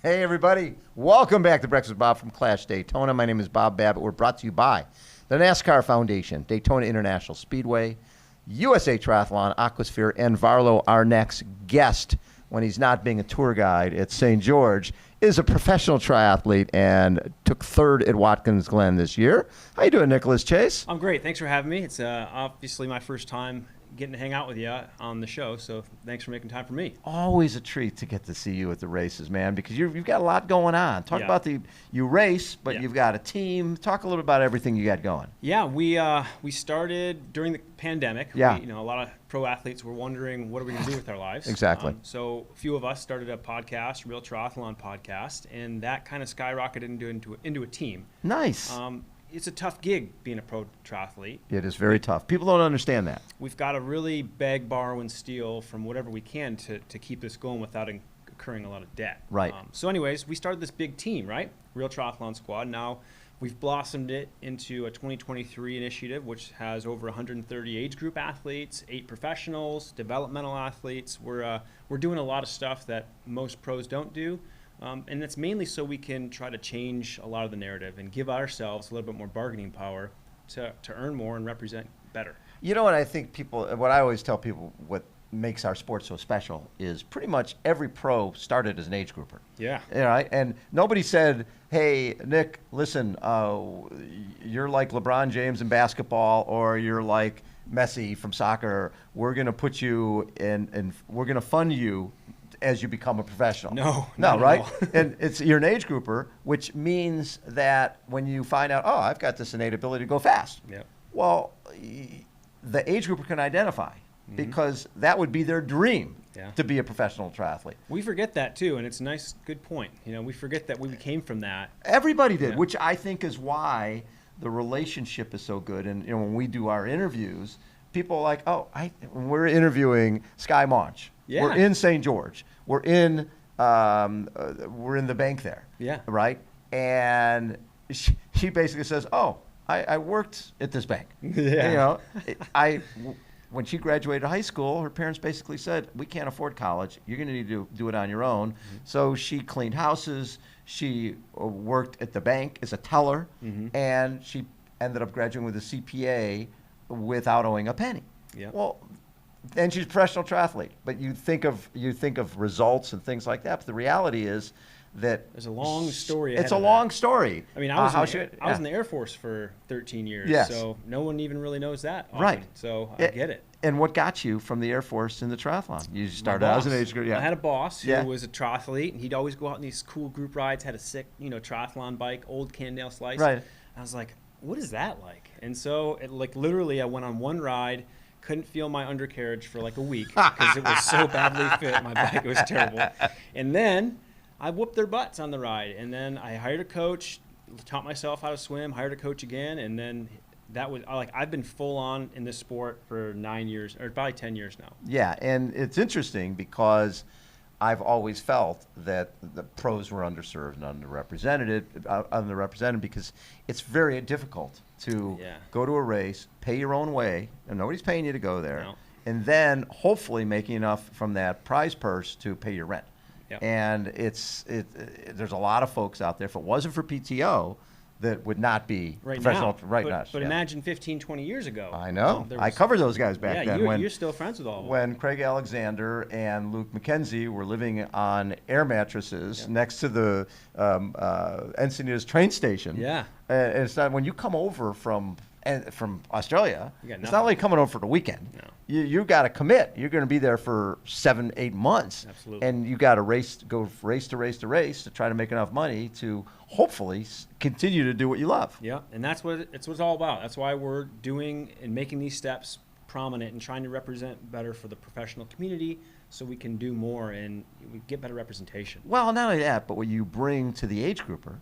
Hey, everybody. Welcome back to Breakfast with Bob from CLASH Daytona. My name is Bob Babbitt. We're brought to you by the NASCAR Foundation, Daytona International Speedway, USA Triathlon, Aquasphere, and Varlo. Our next guest, when he's not being a tour guide at St. George, is a professional triathlete and took third at Watkins Glen this year. How you doing, Nicholas Chase? I'm great. Thanks for having me. It's obviously my first time getting to hang out with you on the show, so thanks for making time for me. Always a treat to get to see you at the races, man, because you've got a lot going on. Talk Yeah. about you race, but Yeah. you've got a team. Talk a little bit about everything you got going. Yeah, we started during the pandemic. Yeah. A lot of pro athletes were wondering, what are we going to do with our lives? Exactly. So a few of us started a podcast, Real Triathlon Podcast, and that kind of skyrocketed into a team. Nice. It's a tough gig being a pro triathlete. It is very tough. People don't understand that. We've got to really beg, borrow, and steal from whatever we can to keep this going without incurring a lot of debt. Right. So anyways, we started this big team, right? Real Triathlon Squad. Now we've blossomed it into a 2023 initiative, which has over 130 age group athletes, 8 professionals, developmental athletes. We're doing a lot of stuff that most pros don't do. And that's mainly so we can try to change a lot of the narrative and give ourselves a little bit more bargaining power to earn more and represent better. You know what I think what I always tell people, what makes our sport so special is pretty much every pro started as an age grouper. Yeah. Right? And nobody said, hey, Nick, listen, you're like LeBron James in basketball, or you're like Messi from soccer. We're going to put you in, and we're going to fund you as you become a professional. No, right? And you're an age grouper, which means that when you find out, oh, I've got this innate ability to go fast. Yep. Well, the age grouper can identify because that would be their dream to be a professional triathlete. We forget that too, and it's a nice, good point. We forget that we came from that. Everybody did, which I think is why the relationship is so good. And when we do our interviews, people are like, oh, when we're interviewing Sky Maunch. Yeah. We're in St. George. We're in the bank there. Yeah. Right? And she basically says, oh, I worked at this bank. Yeah. When she graduated high school, her parents basically said, we can't afford college. You're going to need to do it on your own. So she cleaned houses. She worked at the bank as a teller. And she ended up graduating with a CPA without owing a penny. Yeah. Well, and she's a professional triathlete, but you think of results and things like that. But the reality is that there's a long story. It's a long story. I mean, I was in the Air Force for 13 years, so no one even really knows that often. Right. So I get it. And what got you from the Air Force in the triathlon? You started out as an age group. Yeah. I had a boss who was a triathlete, and he'd always go out on these cool group rides. Had a sick, triathlon bike, old Cannondale Slice. Right. I was like, what is that like? And so, literally, I went on one ride. Couldn't feel my undercarriage for like a week because it was so badly fit. My bike was terrible. And then I whooped their butts on the ride. And then I hired a coach, taught myself how to swim, hired a coach again. And then that was I've been full on in this sport for 9 years, or probably 10 years now. Yeah. And it's interesting because I've always felt that the pros were underserved and underrepresented because it's very difficult to go to a race, pay your own way, and nobody's paying you to go there, and then hopefully making enough from that prize purse to pay your rent. Yep. And there's a lot of folks out there, if it wasn't for PTO, that would not be professional right now. But imagine 15, 20 years ago. I know. I covered those guys back then. You're still friends with all of them. When Craig Alexander and Luke McKenzie were living on air mattresses next to the Encinitas train station. Yeah. And it's not, when you come over from Australia, it's not like coming over for the weekend. No. You got to commit. You're going to be there for 7-8 months. Absolutely. And you got to go race to race to race to try to make enough money to hopefully continue to do what you love. Yeah, and that's what it's all about. That's why we're doing and making these steps prominent and trying to represent better for the professional community so we can do more and we get better representation. Well, not only that, but what you bring to the age grouper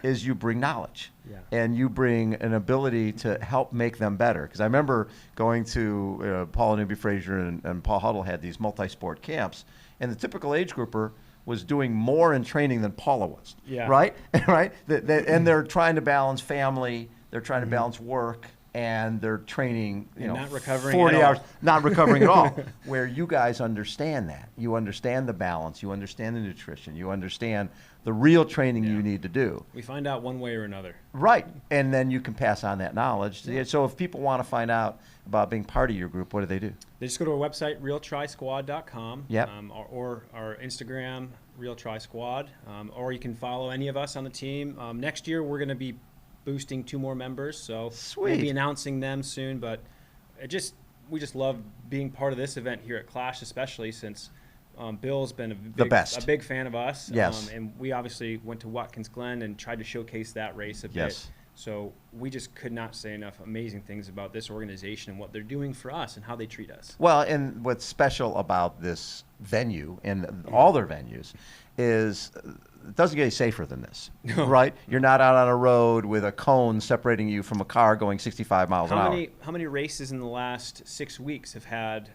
is you bring knowledge. Yeah. And you bring an ability to help make them better. Because I remember going to Paul Newby Frazier and Paul Huddle had these multi-sport camps, and the typical age grouper was doing more in training than Paula was. Yeah. Right? Right? And they're trying to balance family, they're trying to balance work, and they're training, not recovering 40 at all. hours, not recovering at all. Where you guys understand that. You understand the balance, you understand the nutrition, you understand the real training you need to do. We find out one way or another. Right, and then you can pass on that knowledge. So if people want to find out about being part of your group, what do? They just go to our website, realtrisquad.com, Yep. or our Instagram, realtrisquad, or you can follow any of us on the team. Next year, we're going to be boosting 2 more members, so we'll be announcing them soon. But we just love being part of this event here at Clash, especially since Bill's been a big fan of us. Yes. And we obviously went to Watkins Glen and tried to showcase that race a bit. So we just could not say enough amazing things about this organization and what they're doing for us and how they treat us. Well, and what's special about this venue and all their venues is it doesn't get any safer than this, right? You're not out on a road with a cone separating you from a car going 65 miles an hour. How many races in the last 6 weeks have had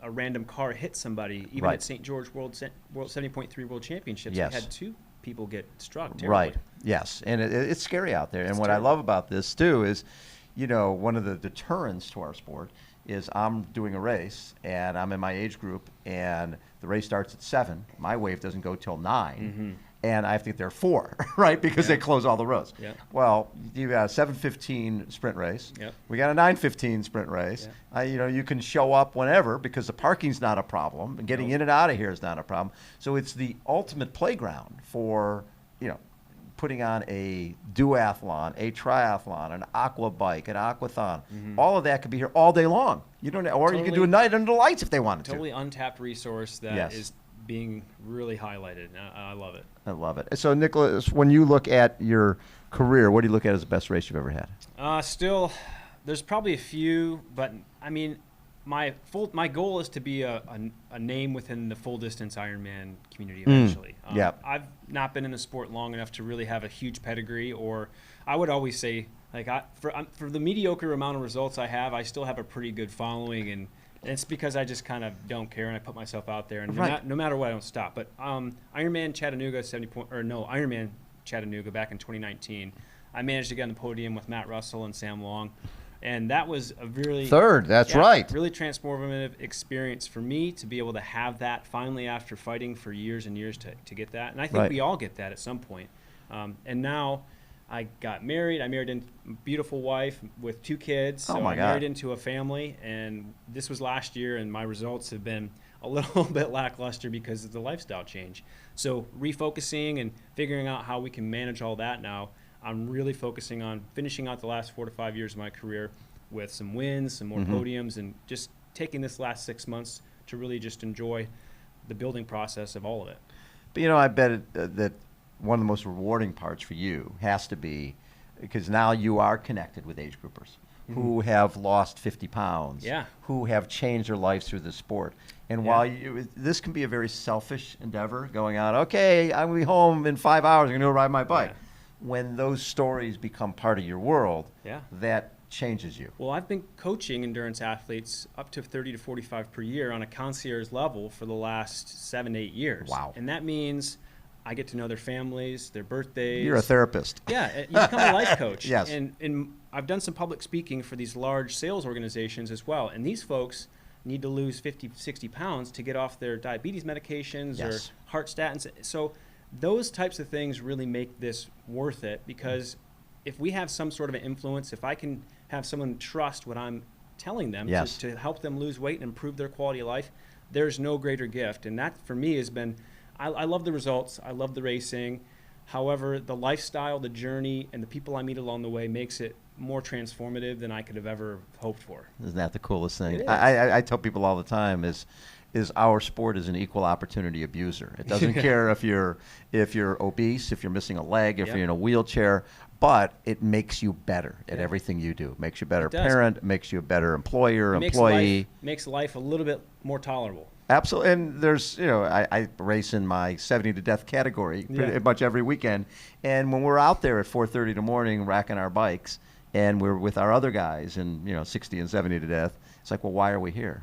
a random car hit somebody? Even at St. George World 70.3 World Championships, we had 2 people get struck terribly. Right. Yes, and it's scary out there. And what I love about this too is, one of the deterrents to our sport is I'm doing a race and I'm in my age group and the race starts at 7. My wave doesn't go till 9, and I have to get there at 4, right? Because they close all the roads. Well, you got a 7:15 sprint race. We got a 9:15 sprint race. You can show up whenever because the parking's not a problem, and getting in and out of here is not a problem. So it's the ultimate playground for putting on a duathlon, a triathlon, an aqua bike, an aquathon. All of that could be here all day long. You don't, or you can do a night under the lights if they wanted to. Totally untapped resource that is being really highlighted. I love it. I love it. So, Nicholas, when you look at your career, what do you look at as the best race you've ever had? Still, there's probably a few, but I mean, my goal is to be a name within the full distance Ironman community eventually. I've not been in the sport long enough to really have a huge pedigree, or I would always say, like, for the mediocre amount of results I have, I still have a pretty good following, and it's because I just kind of don't care and I put myself out there, and no matter what, I don't stop. But Ironman Chattanooga Ironman Chattanooga back in 2019, I managed to get on the podium with Matt Russell and Sam Long. And that was a really really transformative experience for me to be able to have that finally after fighting for years and years to get that. And I think we all get that at some point. And now I got married. I married a beautiful wife with 2 kids. So I married into a family. And this was last year, and my results have been a little bit lackluster because of the lifestyle change. So refocusing and figuring out how we can manage all that now. I'm really focusing on finishing out the last 4 to 5 years of my career with some wins, some more podiums, and just taking this last 6 months to really just enjoy the building process of all of it. But, I bet that one of the most rewarding parts for you has to be because now you are connected with age groupers who have lost 50 pounds, who have changed their lives through the sport. And while this can be a very selfish endeavor, going on, okay, I'm going to be home in 5 hours, I'm going to go ride my bike. When those stories become part of your world, that changes you. Well, I've been coaching endurance athletes up to 30 to 45 per year on a concierge level for the last 7 to 8 years. Wow. And that means I get to know their families, their birthdays. You're a therapist. Yeah, you become a life coach. Yes. And I've done some public speaking for these large sales organizations as well. And these folks need to lose 50, 60 pounds to get off their diabetes medications or heart statins. So those types of things really make this worth it, because if we have some sort of an influence, if I can have someone trust what I'm telling them to help them lose weight and improve their quality of life, there's no greater gift. And that for me has been, I love the results, I love the racing. However, the lifestyle, the journey, and the people I meet along the way makes it more transformative than I could have ever hoped for. Isn't that the coolest thing? I tell people all the time is our sport is an equal opportunity abuser. It doesn't care if you're obese, if you're missing a leg, if you're in a wheelchair, but it makes you better at everything you do. It makes you a better parent, it makes you a better employer, employee. Makes life a little bit more tolerable. Absolutely. And there's, I race in my 70 to death category pretty much every weekend. And when we're out there at 4:30 in the morning racking our bikes and we're with our other guys and, 60 and 70 to death, it's like, well, why are we here?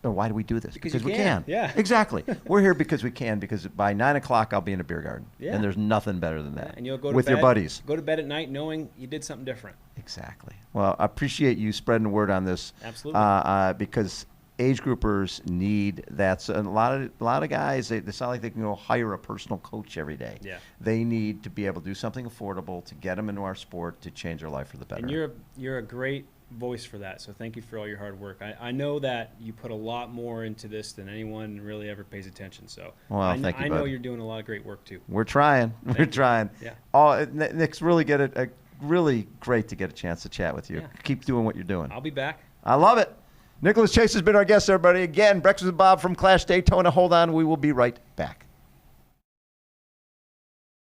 Why do we do this? Because we can. Yeah. Exactly. We're here because we can, because by 9 o'clock I'll be in a beer garden. Yeah. And there's nothing better than that. And you'll go to with bed, your buddies. Go to bed at night knowing you did something different. Exactly. Well, I appreciate you spreading the word on this. Absolutely. Because age groupers need that. So, and a lot of guys, they sound like they can go hire a personal coach every day. Yeah. They need to be able to do something affordable to get them into our sport to change their life for the better. And you're a great voice for that. So thank you for all your hard work. I know that you put a lot more into this than anyone really ever pays attention. So well, thank you, I know bud. you're doing a lot of great work too. We're trying. We're trying. Yeah. Oh, Nick's really really great to get a chance to chat with you. Yeah. Keep doing what you're doing. I'll be back. I love it. Nicholas Chase has been our guest, everybody. Again, Breakfast with Bob from CLASH Daytona. Hold on. We will be right back.